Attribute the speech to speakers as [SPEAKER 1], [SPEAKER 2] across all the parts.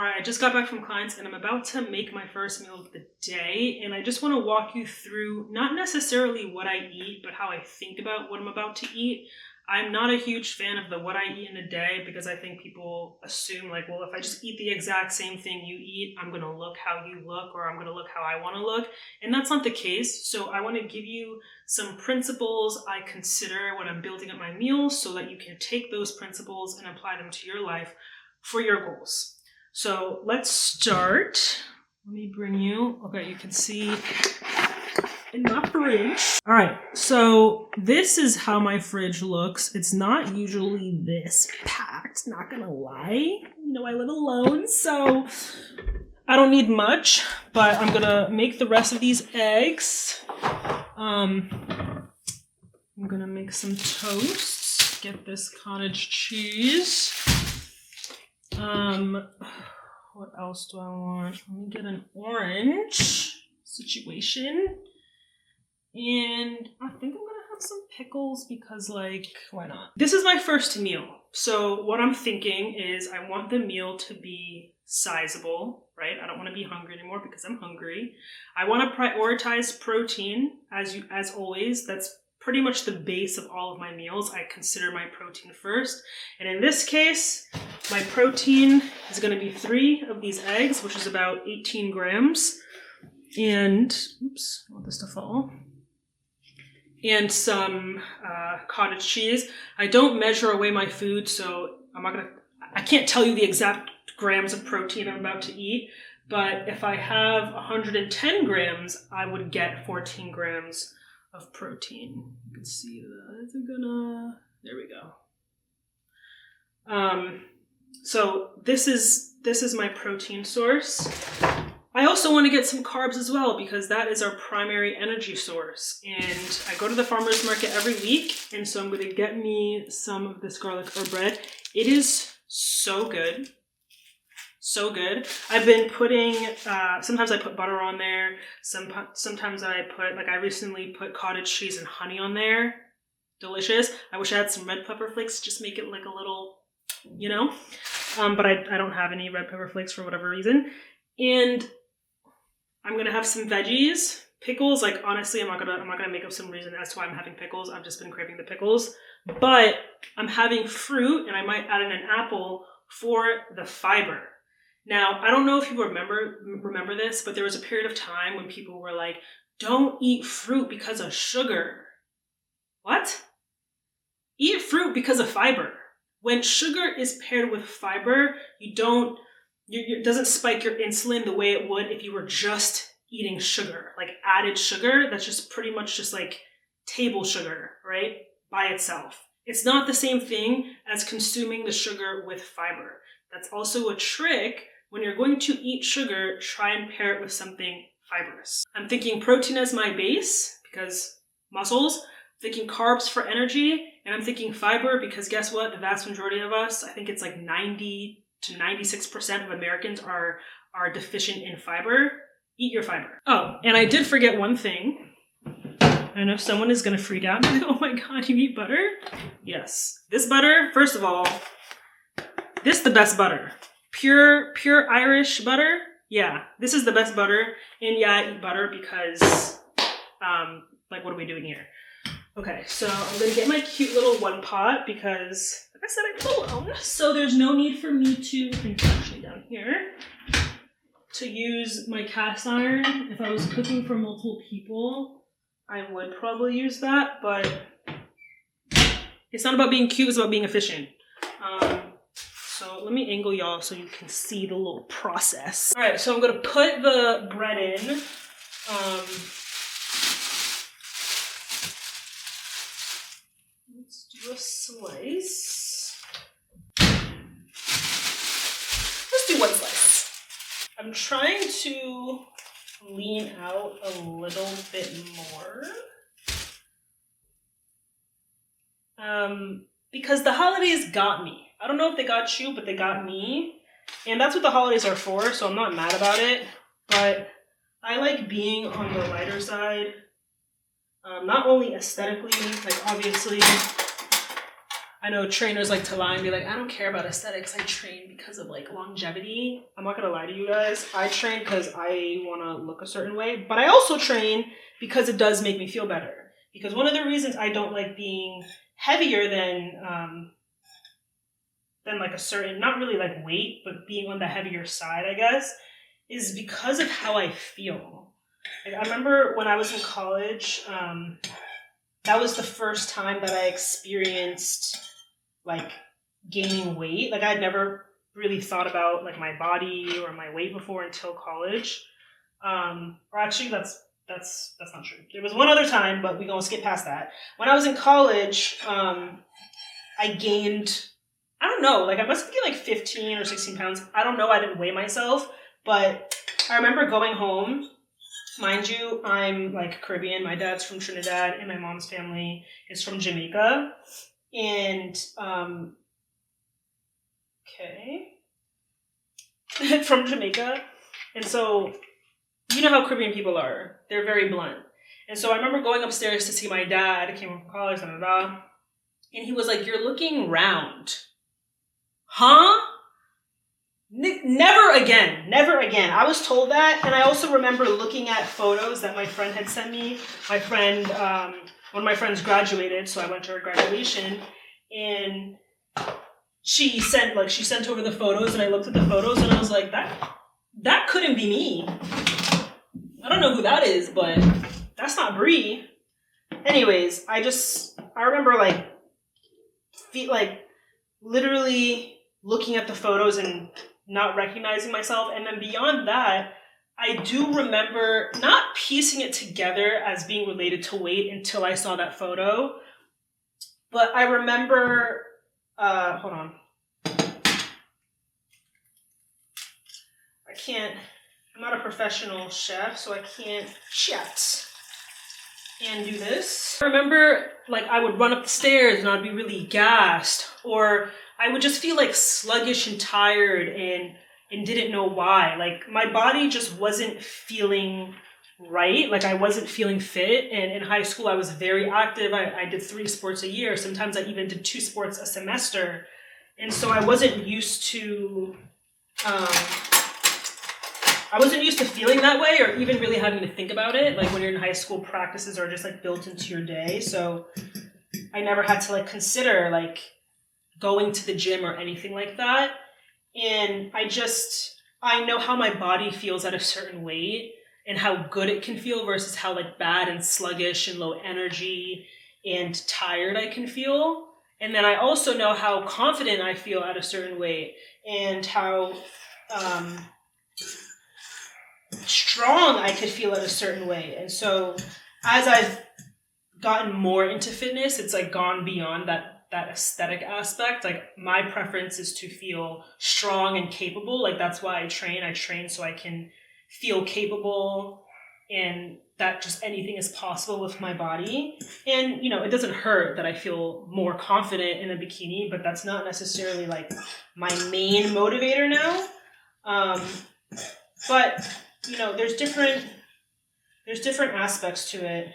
[SPEAKER 1] All right, I just got back from clients and I'm about to make my first meal of the day. And I just want to walk you through not necessarily what I eat, but how I think about what I'm about to eat. I'm not a huge fan of the what I eat in a day because I think people assume like, well, if I just eat the exact same thing you eat, I'm going to look how you look or I'm going to look how I want to look. And that's not the case. So I want to give you some principles I consider when I'm building up my meals so that you can take those principles and apply them to your life for your goals. So let's start. Let me bring you, okay, you can see in my fridge. All right, so this is how my fridge looks. It's not usually this packed, not gonna lie. You know, I live alone, so I don't need much, but I'm gonna make the rest of these eggs. I'm gonna make some toast, get this cottage cheese. What else do I want? Let me get an orange situation. And I think I'm gonna have some pickles because, like, why not? This is my first meal. So what I'm thinking is I want the meal to be sizable, right? I don't want to be hungry anymore because I'm hungry. I want to prioritize protein as always. That's pretty much the base of all of my meals. I consider my protein first. And in this case, my protein is going to be 3 of these eggs, which is about 18 grams. And, oops, I want this to fall. And some cottage cheese. I don't measure away my food, so I can't tell you the exact grams of protein I'm about to eat. But if I have 110 grams, I would get 14 grams of protein. You can see that. Is it gonna? There we go. So this is my protein source. I also want to get some carbs as well because that is our primary energy source. And I go to the farmer's market every week, and so I'm going to get me some of this garlic herb bread. It is so good. So good. I've been putting, sometimes I put butter on there. Sometimes I put, like I recently put cottage cheese and honey on there. Delicious. I wish I had some red pepper flakes, just make it like a little, you know. But I don't have any red pepper flakes for whatever reason. And I'm going to have some veggies. Pickles, like honestly, I'm not gonna make up some reason as to why I'm having pickles. I've just been craving the pickles. But I'm having fruit, and I might add in an apple for the fiber. Now, I don't know if you remember this, but there was a period of time when people were like, don't eat fruit because of sugar. What? Eat fruit because of fiber. When sugar is paired with fiber, it doesn't spike your insulin the way it would if you were just eating sugar, like added sugar. That's just pretty much just like table sugar, right? By itself. It's not the same thing as consuming the sugar with fiber. That's also a trick. When you're going to eat sugar, try and pair it with something fibrous. I'm thinking protein as my base because muscles, I'm thinking carbs for energy, and I'm thinking fiber because guess what? The vast majority of us, I think it's like 90 to 96% of Americans are deficient in fiber. Eat your fiber. Oh, and I did forget one thing. I know someone is gonna freak out. Oh my God, you eat butter? Yes. This butter, first of all, this is the best butter. Pure Irish butter. Yeah, this is the best butter. And yeah, I eat butter because, like, what are we doing here? Okay, so I'm gonna get my cute little one pot because, like I said, I'm alone. So there's no need for me to, I think it's actually down here, to use my cast iron. If I was cooking for multiple people, I would probably use that, but it's not about being cute, it's about being efficient. So let me angle y'all so you can see the little process. All right, so I'm gonna put the bread in. Let's do a slice. Let's do one slice. I'm trying to lean out a little bit more. Because the holidays got me. I don't know if they got you, but they got me. And that's what the holidays are for, so I'm not mad about it. But I like being on the lighter side. Not only aesthetically, like obviously I know trainers like to lie and be like, I don't care about aesthetics. I train because of like longevity. I'm not gonna lie to you guys. I train because I want to look a certain way, but I also train because it does make me feel better. Because one of the reasons I don't like being heavier than like a certain, not really like weight, but being on the heavier side, I guess, is because of how I feel. Like, I remember when I was in college, that was the first time that I experienced like gaining weight. Like I'd never really thought about like my body or my weight before until college. Or actually that's not true. There was one other time, but we're gonna skip past that. When I was in college, I gained, I don't know, like I must have gained like 15 or 16 pounds. I don't know, I didn't weigh myself, but I remember going home. Mind you, I'm like Caribbean. My dad's from Trinidad and my mom's family is from Jamaica. And, from Jamaica. And so, you know how Caribbean people are. They're very blunt. And so I remember going upstairs to see my dad. I came home from college, and he was like, "You're looking round." Huh? Never again. Never again. I was told that. And I also remember looking at photos that my friend had sent me. My friend, one of my friends graduated, so I went to her graduation. And she sent over the photos, and I looked at the photos, and I was like, that couldn't be me. I don't know who that is, but that's not Brie. Anyways, I remember literally looking at the photos and not recognizing myself. And then beyond that, I do remember not piecing it together as being related to weight until I saw that photo. But I remember, hold on. I'm not a professional chef, so I can't chat and do this. I remember I would run up the stairs and I'd be really gassed, or I would just feel like sluggish and tired and didn't know why. Like my body just wasn't feeling right. Like I wasn't feeling fit. And in high school, I was very active. I did 3 sports a year. Sometimes I even did 2 sports a semester. And so I wasn't used to feeling that way, or even really having to think about it. Like when you're in high school, practices are just built into your day. So I never had to consider going to the gym or anything like that. And I know how my body feels at a certain weight and how good it can feel versus how bad and sluggish and low energy and tired I can feel. And then I also know how confident I feel at a certain weight and how strong I could feel at a certain way. And so as I've gotten more into fitness, it's gone beyond that aesthetic aspect. My preference is to feel strong and capable. That's why I train so I can feel capable and that just anything is possible with my body. And it doesn't hurt that I feel more confident in a bikini, but that's not necessarily my main motivator now. But there's different aspects to it.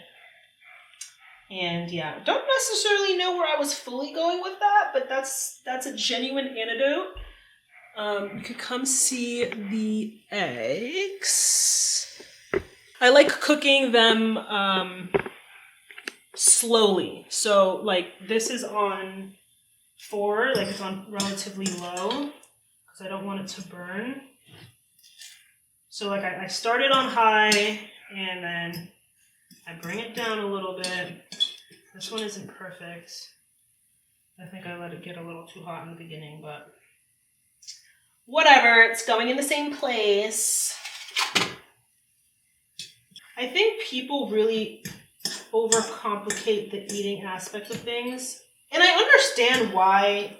[SPEAKER 1] And yeah, don't necessarily know where I was fully going with that, but that's a genuine antidote. You could come see the eggs. I like cooking them slowly. So this is on 4, it's on relatively low because I don't want it to burn. So I started on high and then I bring it down a little bit. This one isn't perfect. I think I let it get a little too hot in the beginning, but whatever, it's going in the same place. I think people really overcomplicate the eating aspect of things. And I understand why.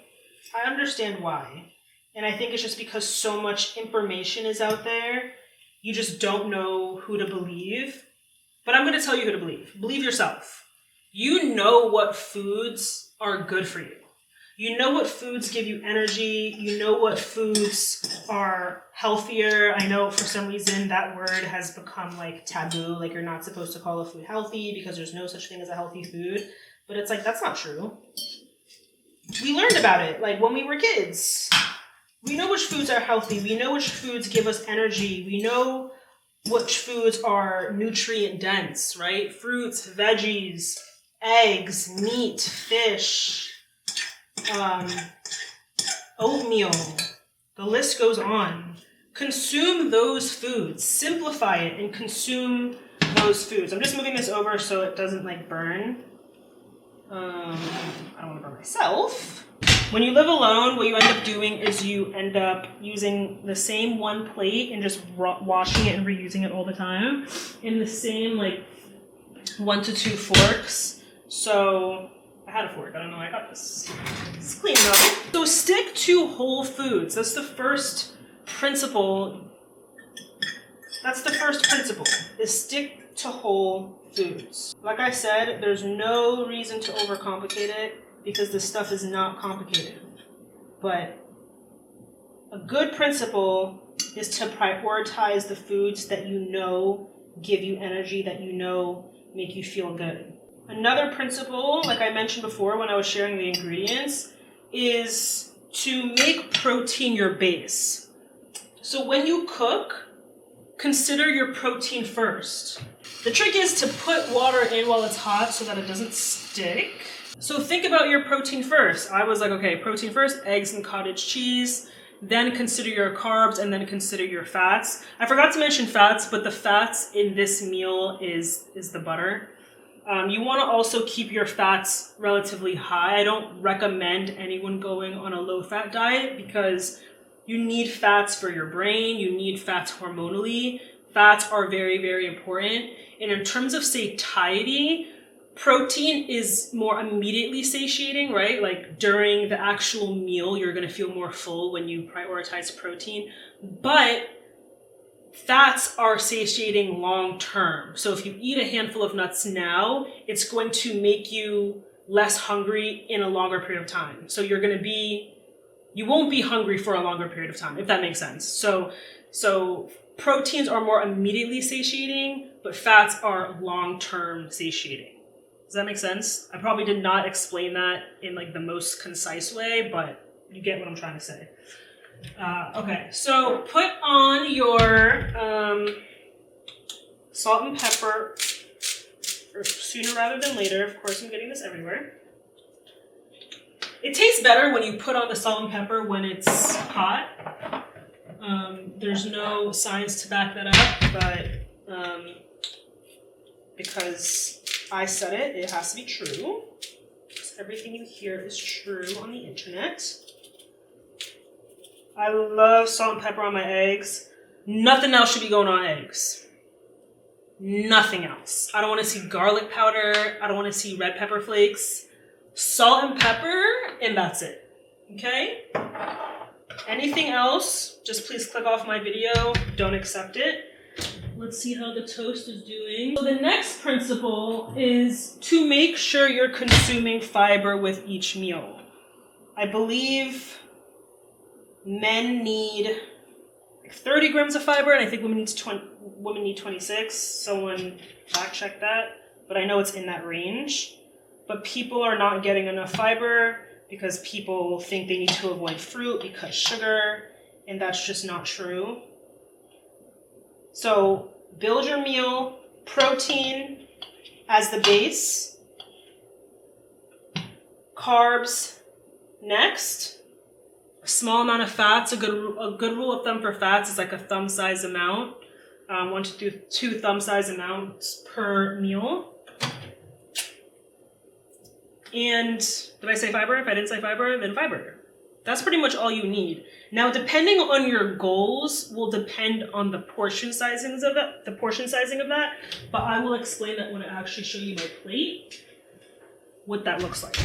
[SPEAKER 1] And I think it's just because so much information is out there, you just don't know who to believe. But I'm going to tell you who to believe. Believe yourself. You know what foods are good for you. You know what foods give you energy. You know what foods are healthier. I know for some reason that word has become taboo. You're not supposed to call a food healthy because there's no such thing as a healthy food. But it's that's not true. we learned about it, like when we were kids. We know which foods are healthy. We know which foods give us energy. We know which foods are nutrient dense, right? Fruits, veggies, eggs, meat, fish, oatmeal. The list goes on. Consume those foods. Simplify it and consume those foods. I'm just moving this over so it doesn't like burn. I don't want to burn myself. When you live alone, what you end up doing is you end up using the same one plate and just washing it and reusing it all the time in the same like 1 to 2 forks. So I had a fork. I don't know. I got this. It's clean enough. So stick to whole foods. That's the first principle. That's the first principle, is stick to whole foods. Like I said, there's no reason to overcomplicate it because this stuff is not complicated. But a good principle is to prioritize the foods that you know give you energy, that you know make you feel good. Another principle, like I mentioned before when I was sharing the ingredients, is to make protein your base. So when you cook, consider your protein first. The trick is to put water in while it's hot so that it doesn't stick. So think about your protein first. I was like, okay, protein first, eggs and cottage cheese, then consider your carbs, and then consider your fats. I forgot to mention fats, but the fats in this meal is the butter. You want to also keep your fats relatively high. I don't recommend anyone going on a low-fat diet because you need fats for your brain. You need fats hormonally. Fats are very, very important. And in terms of satiety, protein is more immediately satiating, right? Like during the actual meal, you're going to feel more full when you prioritize protein. But fats are satiating long term. So if you eat a handful of nuts now, it's going to make you less hungry in a longer period of time. So you won't be hungry for a longer period of time, if that makes sense. So proteins are more immediately satiating, but fats are long-term satiating. Does that make sense? I probably did not explain that in like the most concise way, but you get what I'm trying to say. Okay, so put on your salt and pepper sooner rather than later. Of course, I'm getting this everywhere. It tastes better when you put on the salt and pepper when it's hot. There's no science to back that up, but because I said it, it has to be true. So everything you hear is true on the internet. I love salt and pepper on my eggs. Nothing else should be going on eggs. Nothing else. I don't want to see garlic powder. I don't want to see red pepper flakes. Salt and pepper, and that's it. Okay? Anything else, just please click off my video. Don't accept it. Let's see how the toast is doing. So the next principle is to make sure you're consuming fiber with each meal. I believe men need like 30 grams of fiber, and I think women need 26. Someone fact check that, but I know it's in that range. But people are not getting enough fiber because people think they need to avoid fruit because sugar, and that's just not true. So build your meal, protein as the base, carbs next, a small amount of fats. A good rule of thumb for fats is like a thumb size amount, 1 to 2 thumb size amounts per meal. And did I say fiber? If I didn't say fiber, then fiber. That's pretty much all you need. Now, depending on your goals will depend on the portion sizings of that, but I will explain that when I actually show you my plate, what that looks like.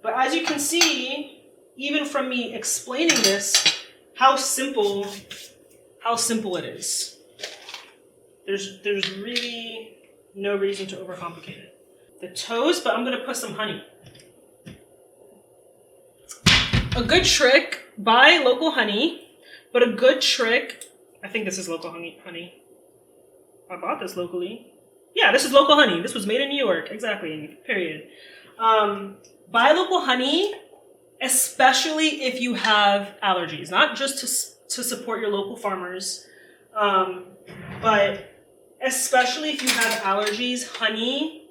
[SPEAKER 1] But as you can see, even from me explaining this, how simple it is. There's really no reason to overcomplicate it. The toast, but I'm gonna put some honey. A good trick, buy local honey, but a good trick, I think this is local honey. I bought this locally. Yeah, this is local honey. This was made in New York, exactly, period. Buy local honey, especially if you have allergies, not just to support your local farmers, but especially if you have allergies, honey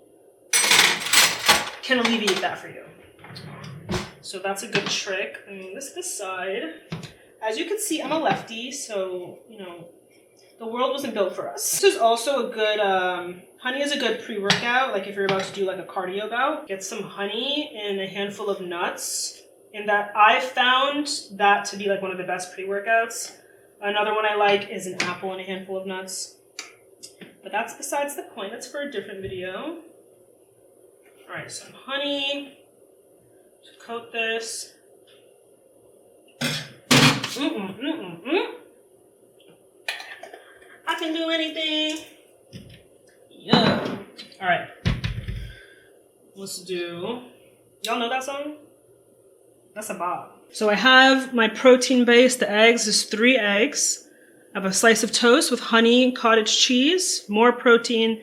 [SPEAKER 1] can alleviate that for you. So that's a good trick. I mean, this side, as you can see, I'm a lefty, so, you know, the world wasn't built for us. This is also a good, honey is a good pre-workout, like if you're about to do like a cardio bout. Get some honey and a handful of nuts. And that I found that to be like one of the best pre-workouts. Another one I like is an apple and a handful of nuts. But that's besides the point, that's for a different video. All right, some honey. Just coat this. I can do anything. Yeah. All right. Let's do. Y'all know that song? That's a bop. So I have my protein base. The eggs is 3 eggs. I have a slice of toast with honey, cottage cheese, more protein,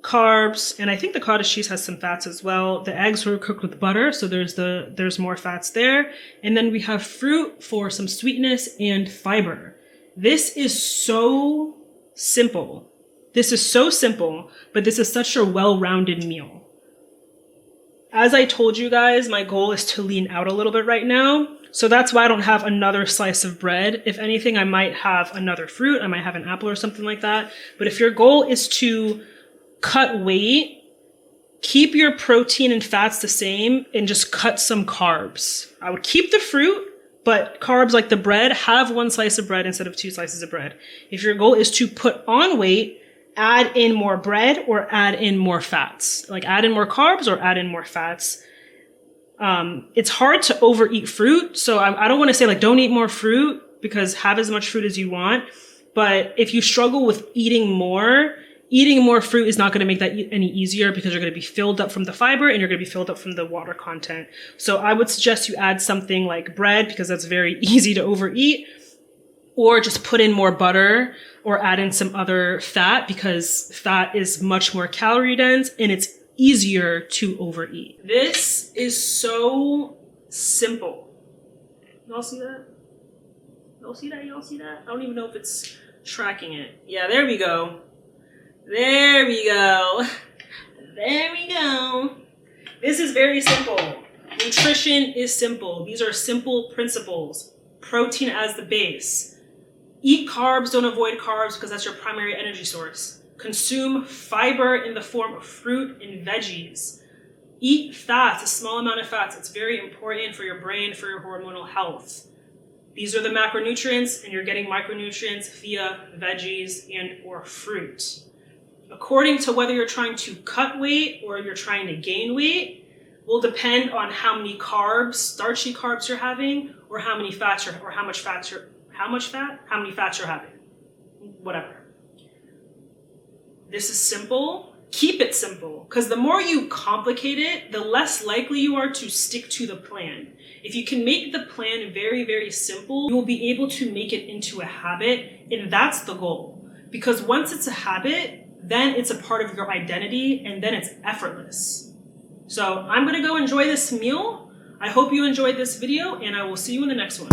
[SPEAKER 1] carbs, and I think the cottage cheese has some fats as well. The eggs were cooked with butter, so there's more fats there. And then we have fruit for some sweetness and fiber. This is so simple. This is so simple, but this is such a well-rounded meal. As I told you guys, my goal is to lean out a little bit right now. So that's why I don't have another slice of bread. If anything, I might have another fruit. I might have an apple or something like that. But if your goal is to cut weight, keep your protein and fats the same and just cut some carbs. I would keep the fruit, but carbs like the bread, have 1 slice of bread instead of 2 slices of bread. If your goal is to put on weight, add in more bread or add in more fats. Like add in more carbs or add in more fats. It's hard to overeat fruit. So I don't want to say like don't eat more fruit, because have as much fruit as you want. But if you struggle with eating more fruit is not going to make that any easier, because you're going to be filled up from the fiber and you're going to be filled up from the water content. So I would suggest you add something like bread, because that's very easy to overeat, or just put in more butter or add in some other fat, because fat is much more calorie dense and it's easier to overeat. This is so simple. Y'all see that? Y'all see that? Y'all see that? I don't even know if it's tracking it. Yeah, there we go. There we go. There we go. This is very simple. Nutrition is simple. These are simple principles. Protein as the base. Eat carbs, don't avoid carbs, because that's your primary energy source. Consume fiber in the form of fruit and veggies. Eat fats, a small amount of fats. It's very important for your brain, for your hormonal health. These are the macronutrients, and you're getting micronutrients via veggies and or fruit. According to whether you're trying to cut weight or you're trying to gain weight, will depend on how many carbs, starchy carbs you're having, or how many fats or how much fat, how many fats you're having. Whatever. This is simple. Keep it simple, because the more you complicate it, the less likely you are to stick to the plan. If you can make the plan very, very simple, you will be able to make it into a habit, and that's the goal. Because once it's a habit, then it's a part of your identity, and then it's effortless. So I'm gonna go enjoy this meal. I hope you enjoyed this video, and I will see you in the next one.